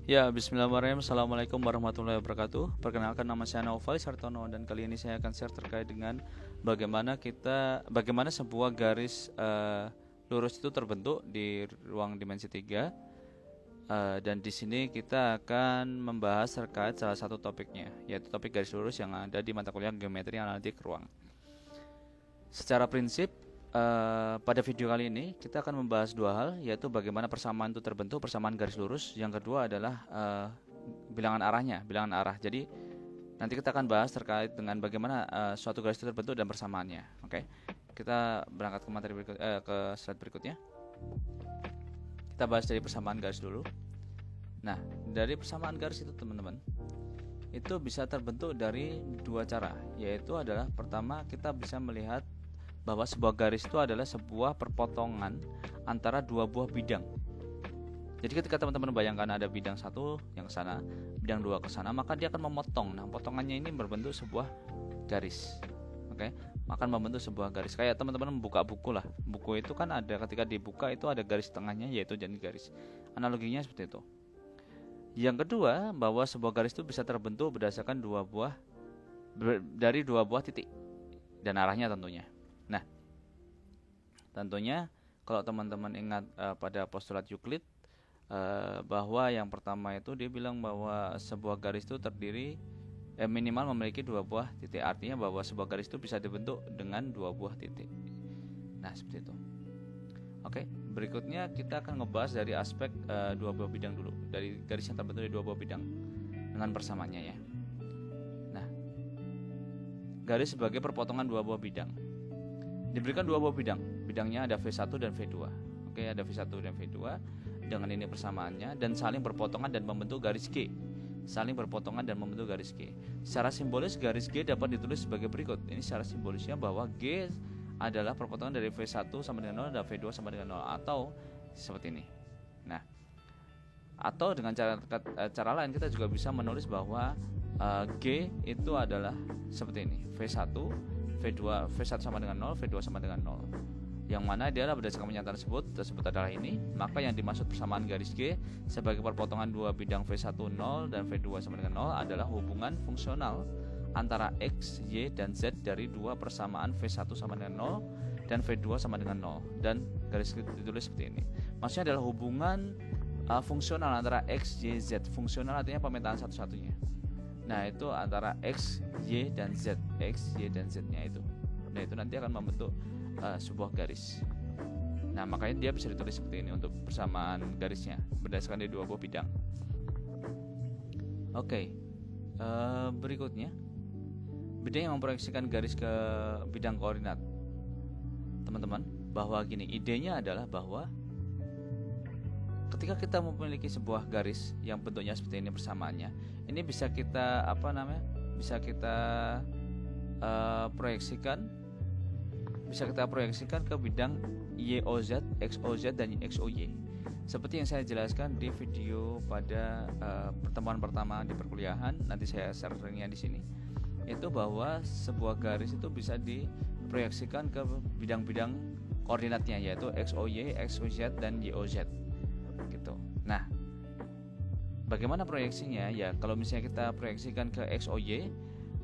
Ya, bismillahirrahmanirrahim. Assalamualaikum warahmatullahi wabarakatuh. Perkenalkan, nama saya Naufal Sartono dan kali ini saya akan share terkait dengan bagaimana sebuah garis lurus itu terbentuk di ruang dimensi 3. Dan di sini kita akan membahas terkait salah satu topiknya, yaitu topik garis lurus yang ada di mata kuliah Geometri Analitik Ruang. Secara prinsip, pada video kali ini kita akan membahas dua hal, yaitu bagaimana persamaan itu terbentuk, persamaan garis lurus. Yang kedua adalah bilangan arah. Jadi nanti kita akan bahas terkait dengan bagaimana suatu garis itu terbentuk dan persamaannya. Oke, kita berangkat ke materi ke slide berikutnya. Kita bahas dari persamaan garis dulu. Nah, dari persamaan garis itu teman-teman, itu bisa terbentuk dari dua cara, yaitu adalah pertama, kita bisa melihat bahwa sebuah garis itu adalah sebuah perpotongan antara dua buah bidang. Jadi ketika teman-teman bayangkan ada bidang satu yang ke sana, bidang dua ke sana, maka dia akan memotong. Nah, potongannya ini berbentuk sebuah garis. Oke, akan membentuk sebuah garis. Kayak teman-teman membuka buku lah. Buku itu kan ada, ketika dibuka itu ada garis tengahnya, yaitu jadi garis. Analoginya seperti itu. Yang kedua, bahwa sebuah garis itu bisa terbentuk berdasarkan dari dua buah titik dan arahnya tentunya. Nah, tentunya kalau teman-teman ingat pada postulat Euclid, bahwa yang pertama itu dia bilang bahwa sebuah garis itu terdiri minimal memiliki dua buah titik. Artinya bahwa sebuah garis itu bisa dibentuk dengan dua buah titik. Nah, seperti itu. Oke, berikutnya kita akan ngebahas dari aspek dua buah bidang dulu, dari garis yang terbentuk dari dua buah bidang dengan persamaannya ya. Nah, garis sebagai perpotongan dua buah bidang. Diberikan dua buah bidangnya ada V1 dan V2. Oke, ada V1 dan V2 dengan ini persamaannya dan saling berpotongan dan membentuk garis G. Saling berpotongan dan membentuk garis G. Secara simbolis garis G dapat ditulis sebagai berikut. Ini secara simbolisnya bahwa G adalah perpotongan dari V1 sama dengan 0 dan V2 sama dengan 0, atau seperti ini. Nah, atau dengan cara lain kita juga bisa menulis bahwa G itu adalah seperti ini. V1 sama dengan 0, V2 sama dengan 0. Yang mana dia adalah berdasarkan pernyataan tersebut adalah ini. Maka yang dimaksud persamaan garis G sebagai perpotongan dua bidang V1 0 dan V2 sama dengan 0 adalah hubungan fungsional antara X, Y, dan Z dari dua persamaan V1 sama dengan 0 dan V2 sama dengan 0. Dan garis ditulis seperti ini. Maksudnya adalah hubungan fungsional antara X, Y, Z. Fungsional artinya pemetaan satu-satunya. Nah, itu antara X, Y, dan Z. X, Y, dan Z-nya itu. Nah, itu nanti akan membentuk sebuah garis. Nah, makanya dia bisa ditulis seperti ini untuk persamaan garisnya berdasarkan dari dua buah bidang. Oke, berikutnya bidang yang memproyeksikan garis ke bidang koordinat. Teman-teman, bahwa gini, idenya adalah bahwa ketika kita memiliki sebuah garis yang bentuknya seperti ini persamaannya, ini bisa kita proyeksikan ke bidang YOZ, XOZ, dan XOY. Seperti yang saya jelaskan di video pada pertemuan pertama di perkuliahan, nanti saya share-nya di sini. Itu bahwa sebuah garis itu bisa diproyeksikan ke bidang-bidang koordinatnya, yaitu XOY, XOZ, dan YOZ. Gitu. Nah, bagaimana proyeksinya? Ya, kalau misalnya kita proyeksikan ke XOY,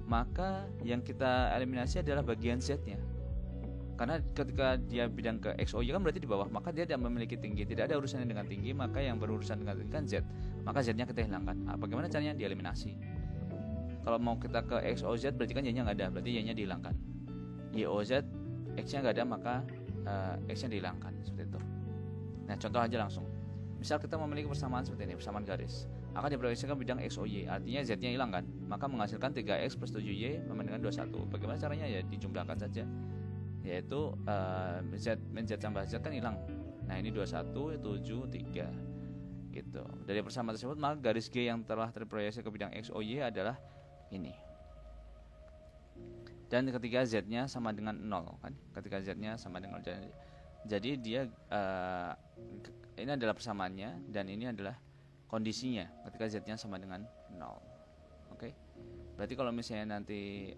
maka yang kita eliminasi adalah bagian Z-nya. Karena ketika dia bidang ke XOY kan berarti di bawah, maka dia tidak memiliki tinggi, tidak ada urusannya dengan tinggi, maka yang berurusan dengan tinggi kan Z. Maka Z-nya kita hilangkan. Nah, bagaimana caranya? Dieliminasi. Kalau mau kita ke XOZ berarti kan Y-nya nggak ada, berarti Y-nya dihilangkan. YOZ, X-nya nggak ada, maka X-nya dihilangkan, seperti itu. Nah, contoh aja langsung. Misal kita memiliki persamaan seperti ini, persamaan garis, akan diproyeksikan bidang XOY, artinya Z-nya hilang kan, maka menghasilkan 3X plus 7Y sama dengan 21. Bagaimana caranya? Ya dijumlahkan saja, yaitu Z tambah Z kan hilang. Nah, ini 21, 7, 3 gitu. Dari persamaan tersebut, maka garis G yang telah terproyeksi ke bidang XOY adalah ini. Dan ketika Z-nya sama dengan 0 kan, ketika Z-nya sama dengan 0, jadi dia ini adalah persamaannya dan ini adalah kondisinya ketika Z-nya sama dengan 0. Oke. Berarti kalau misalnya nanti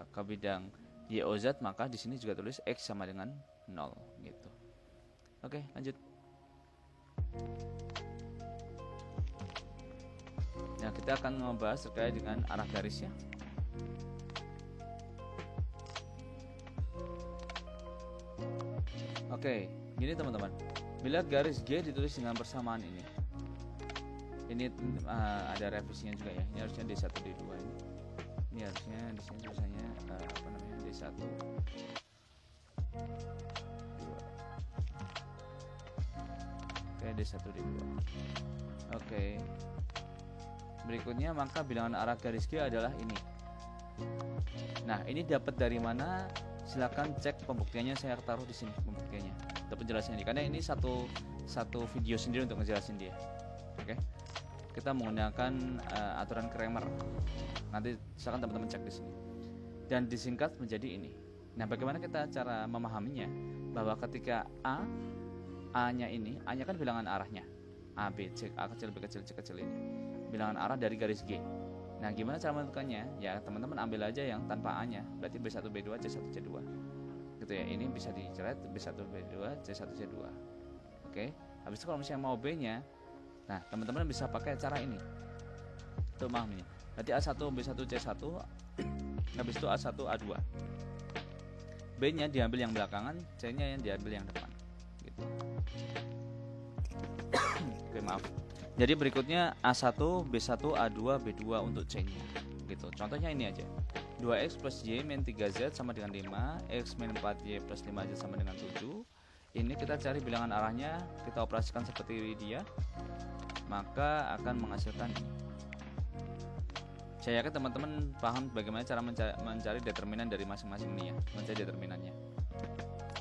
ke bidang YOZ, maka di sini juga tulis X sama dengan 0 gitu. Oke, lanjut. Nah, kita akan membahas terkait dengan arah garisnya. Oke, gini teman-teman. Bila garis G ditulis dengan persamaan ini ada revisinya juga ya. Ini harusnya D1 D2 ini. Ini harusnya di sini tulisannya D1 2. Oke, D1 D2. Oke. Berikutnya maka bilangan arah garis G adalah ini. Nah, ini dapat dari mana? Silakan cek pembuktiannya, saya taruh di sini pembuktiannya atau penjelasannya, karena ini satu video sendiri untuk ngejelasin dia. Oke. Kita menggunakan aturan Kramer. Nanti silakan teman-teman cek di sini. Dan disingkat menjadi ini. Nah, bagaimana kita cara memahaminya? Bahwa ketika A-nya ini, A-nya kan bilangan arahnya. A, B, C, A kecil, B kecil, C kecil ini. Bilangan arah dari garis G. Nah, gimana cara menentukannya? Ya, teman-teman ambil aja yang tanpa A-nya. Berarti B1, B2, C1, C2. Gitu ya. Ini bisa dicoret B1, B2, C1, C2. Oke. Habis itu kalau misalnya mau B-nya, nah, teman-teman bisa pakai cara ini. Untuk memahaminya. Berarti A1, B1, C1. Habis itu A1, A2. B-nya diambil yang belakangan, C-nya yang diambil yang depan. Gitu. Oke, maaf. Jadi berikutnya A1, B1, A2, B2 untuk C-nya. Gitu. Contohnya ini aja. 2x plus y min 3z sama dengan 5, x min 4y plus 5z sama dengan 7. Ini kita cari bilangan arahnya, kita operasikan seperti dia, maka akan menghasilkan ini. Saya yakin teman-teman paham bagaimana cara mencari determinan dari masing-masing ini ya, mencari determinannya.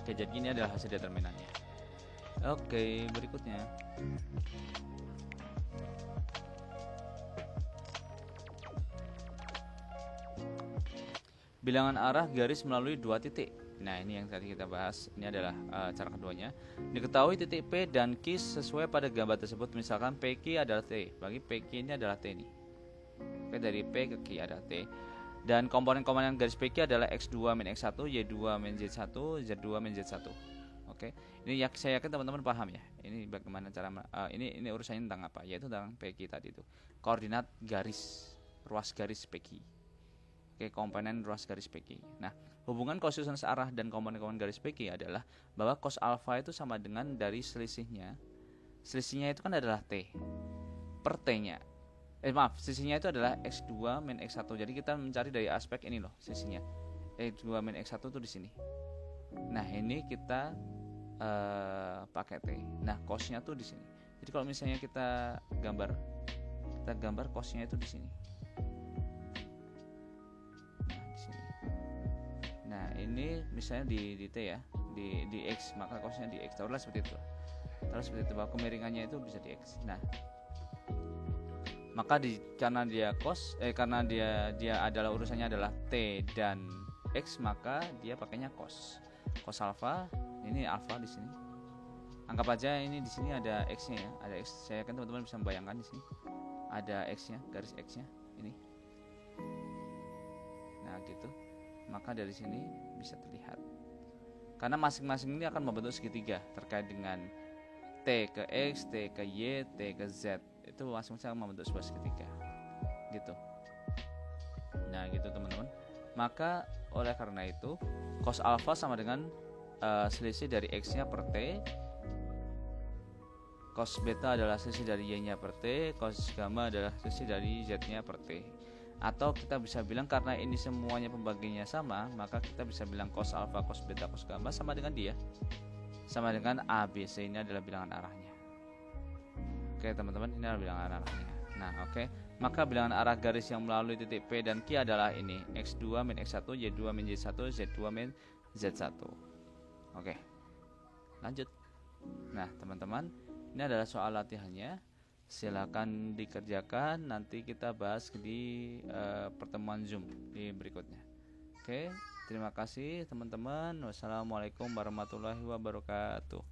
Oke, jadi ini adalah hasil determinannya. Oke, berikutnya. Bilangan arah garis melalui dua titik. Nah, ini yang tadi kita bahas. Ini adalah cara keduanya. Diketahui titik P dan Q sesuai pada gambar tersebut. Misalkan PQ adalah T. Bagi PQ ini adalah T nih. Oke, dari P ke Q adalah T. Dan komponen-komponen garis PQ adalah X2 min X1, Y2 min Z1, Z2 min Z1. Oke. Ini saya yakin teman-teman paham ya. Ini bagaimana cara ini urusannya tentang apa? Yaitu tentang PQ tadi itu. Koordinat garis, ruas garis PQ. Oke, komponen ruas garis PQ. Nah, hubungan kosinus arah dan komponen-komponen garis PQ adalah bahwa cos alfa itu sama dengan dari selisihnya. Selisihnya itu kan adalah T per T-nya. Selisihnya itu adalah X2 min X1. Jadi kita mencari dari aspek ini loh, selisihnya. X2 min X1 itu di sini. Nah, ini kita pakai T. Nah, cosnya tuh di sini. Jadi kalau misalnya kita gambar cosnya itu di sini. Nah, ini misalnya di T ya, di X, maka cosnya di X. Taruhlah seperti itu. Bahwa kemiringannya itu bisa di X. Nah, maka karena dia adalah urusannya adalah T dan X, maka dia pakainya cos alfa. Ini alfa di sini. Anggap aja ini di sini ada X-nya ya, ada X. Saya yakin teman-teman bisa membayangkan di sini. Ada X-nya, garis X-nya ini. Nah, gitu. Maka dari sini bisa terlihat karena masing-masing ini akan membentuk segitiga terkait dengan T ke X, T ke Y, T ke Z, itu masing-masing akan membentuk sebuah segitiga gitu. Nah, gitu teman-teman. Maka oleh karena itu cos alfa sama dengan selisih dari X nya per T, cos beta adalah selisih dari Y nya per T, cos gamma adalah selisih dari Z nya per T. Atau kita bisa bilang karena ini semuanya pembagiannya sama, maka kita bisa bilang cos alfa, cos beta, cos gamma sama dengan dia. Sama dengan A, B, C, ini adalah bilangan arahnya. Oke teman-teman, ini adalah bilangan arahnya. Nah, oke. Maka bilangan arah garis yang melalui titik P dan Q adalah ini. X2 min X1, Y2 min Y1, Z2 min Z1. Oke. Lanjut. Nah, teman-teman, ini adalah soal latihannya. Silakan dikerjakan, nanti kita bahas di pertemuan Zoom di berikutnya. Oke, terima kasih teman-teman. Wassalamualaikum warahmatullahi wabarakatuh.